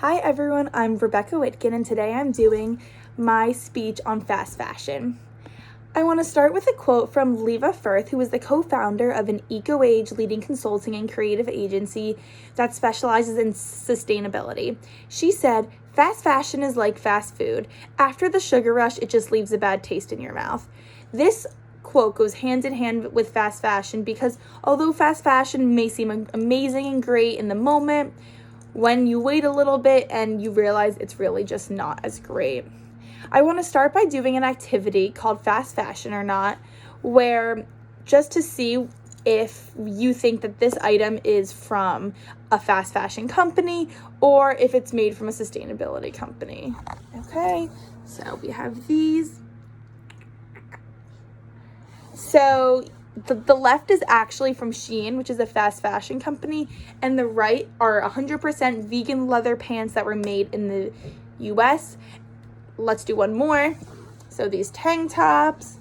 Hi everyone, I'm Rebecca Witkin and today I'm doing my speech on fast fashion. I want to start with a quote from Leva Firth, who is the co-founder of an eco-age leading consulting and creative agency that specializes in sustainability. She said, "Fast fashion is like fast food. After the sugar rush, it just leaves a bad taste in your mouth." This quote goes hand in hand with fast fashion because although fast fashion may seem amazing and great in the moment, when you wait a little bit and you realize it's really just not as great. I want to start by doing an activity called Fast Fashion or Not, where just to see if you think that this item is from a fast fashion company or if it's made from a sustainability company. Okay, so we have these. So the left is actually from Shein, which is a fast fashion company, and the right are 100% vegan leather pants that were made in the US. Let's do one more. So these tank tops.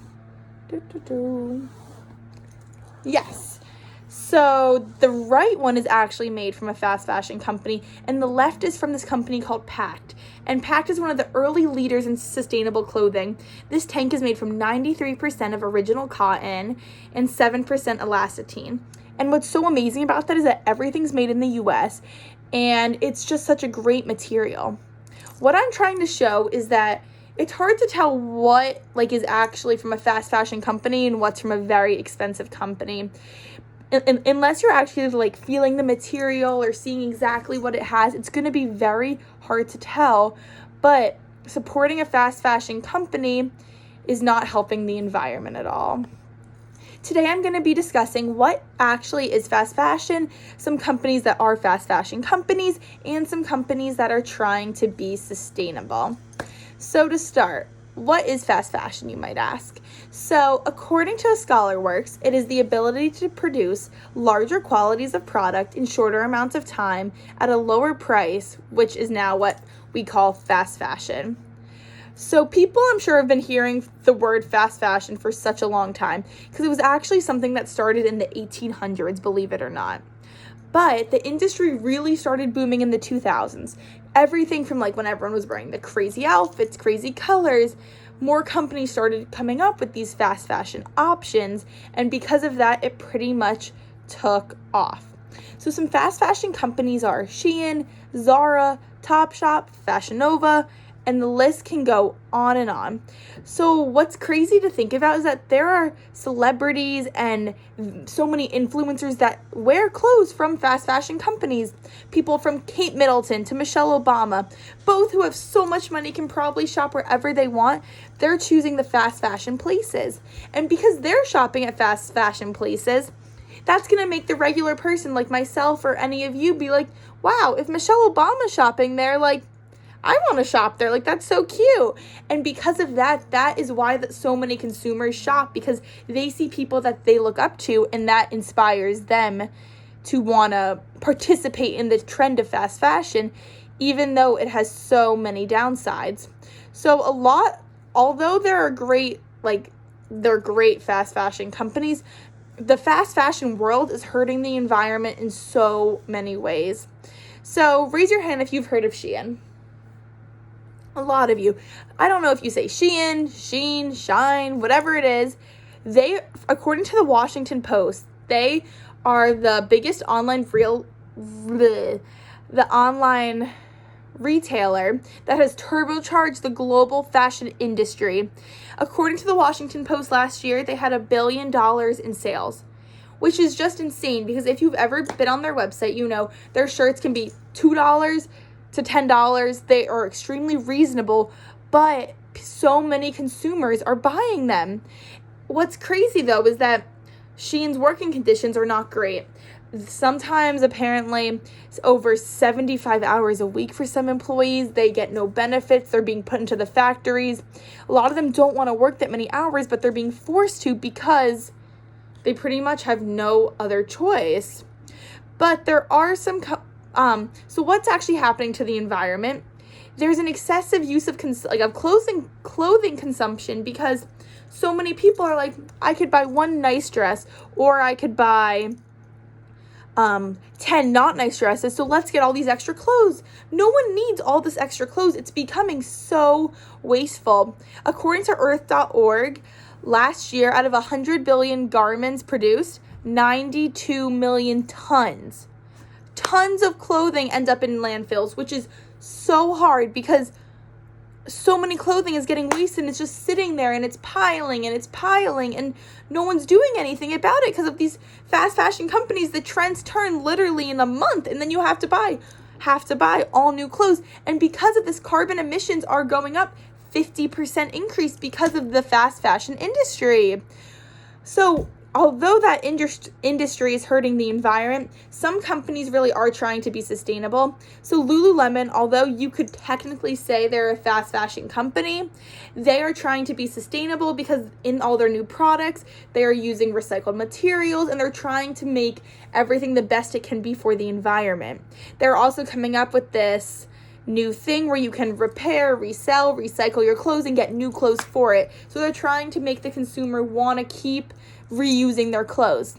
Yes. So the right one is actually made from a fast fashion company, and the left is from this company called Pact. And Pact is one of the early leaders in sustainable clothing. This tank is made from 93% of original cotton and 7% elastane. And what's so amazing about that is that everything's made in the US, and it's just such a great material. What I'm trying to show is that it's hard to tell what is actually from a fast fashion company and what's from a very expensive company. Unless you're actually feeling the material or seeing exactly what it has, it's going to be very hard to tell. But supporting a fast fashion company is not helping the environment at all. Today I'm going to be discussing what actually is fast fashion, some companies that are fast fashion companies, and some companies that are trying to be sustainable. So to start, what is fast fashion, you might ask? So, according to a ScholarWorks, it is the ability to produce larger quantities of product in shorter amounts of time at a lower price, which is now what we call fast fashion. So people, I'm sure, have been hearing the word fast fashion for such a long time because it was actually something that started in the 1800s, believe it or not. But the industry really started booming in the 2000s. Everything from when everyone was wearing the crazy outfits, crazy colors, more companies started coming up with these fast fashion options, and because of that, it pretty much took off. So some fast fashion companies are Shein, Zara, Topshop, Fashion Nova, and the list can go on and on. So what's crazy to think about is that there are celebrities and so many influencers that wear clothes from fast fashion companies. People from Kate Middleton to Michelle Obama, both who have so much money, can probably shop wherever they want. They're choosing the fast fashion places. And because they're shopping at fast fashion places, that's going to make the regular person like myself or any of you be like, wow, if Michelle Obama's shopping there, I want to shop there. That's so cute. And because of that, that is why so many consumers shop, because they see people that they look up to, and that inspires them to want to participate in the trend of fast fashion, even though it has so many downsides. So although there are they're great fast fashion companies, the fast fashion world is hurting the environment in so many ways. So raise your hand if you've heard of Shein. A lot of you. I don't know if you say Shein, Sheen, Shine, whatever it is. They, according to the Washington Post, they are the biggest online online retailer that has turbocharged the global fashion industry. According to the Washington Post, last year, they had $1 billion in sales, which is just insane because if you've ever been on their website, you know their shirts can be $2 to $10. They are extremely reasonable, but so many consumers are buying them. What's crazy though is that Shein's working conditions are not great. Sometimes apparently it's over 75 hours a week for some employees. They get no benefits. They're being put into the factories. A lot of them don't want to work that many hours, but they're being forced to because they pretty much have no other choice. But there are some so what's actually happening to the environment? There's an excessive use of clothing consumption because so many people are I could buy one nice dress, or I could buy 10 not nice dresses, so let's get all these extra clothes. No one needs all this extra clothes. It's becoming so wasteful. According to earth.org, last year, out of 100 billion garments produced, 92 million tons of clothing end up in landfills, which is so hard because so many clothing is getting wasted and it's just sitting there and it's piling and no one's doing anything about it because of these fast fashion companies. The trends turn literally in a month and then you have to buy all new clothes. And because of this, carbon emissions are going up 50% increase because of the fast fashion industry. So although that industry is hurting the environment, some companies really are trying to be sustainable. So Lululemon, although you could technically say they're a fast fashion company, they are trying to be sustainable because in all their new products, they are using recycled materials and they're trying to make everything the best it can be for the environment. They're also coming up with this new thing where you can repair, resell, recycle your clothes and get new clothes for it. So they're trying to make the consumer want to keep reusing their clothes.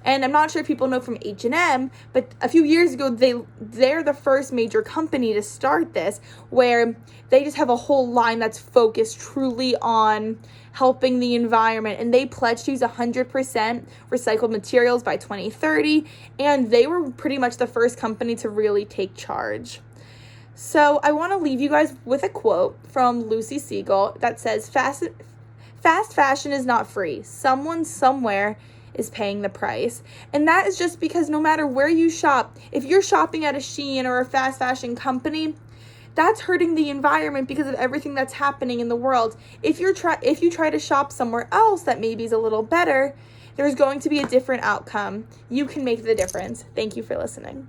And I'm not sure if people know from H&M, but a few years ago, they're the first major company to start this, where they just have a whole line that's focused truly on helping the environment. And they pledged to use 100% recycled materials by 2030. And they were pretty much the first company to really take charge. So I want to leave you guys with a quote from Lucy Siegel that says, Fast fashion is not free. Someone somewhere is paying the price. And that is just because no matter where you shop, if you're shopping at a Shein or a fast fashion company, that's hurting the environment because of everything that's happening in the world. If you try to shop somewhere else that maybe is a little better, there's going to be a different outcome. You can make the difference. Thank you for listening.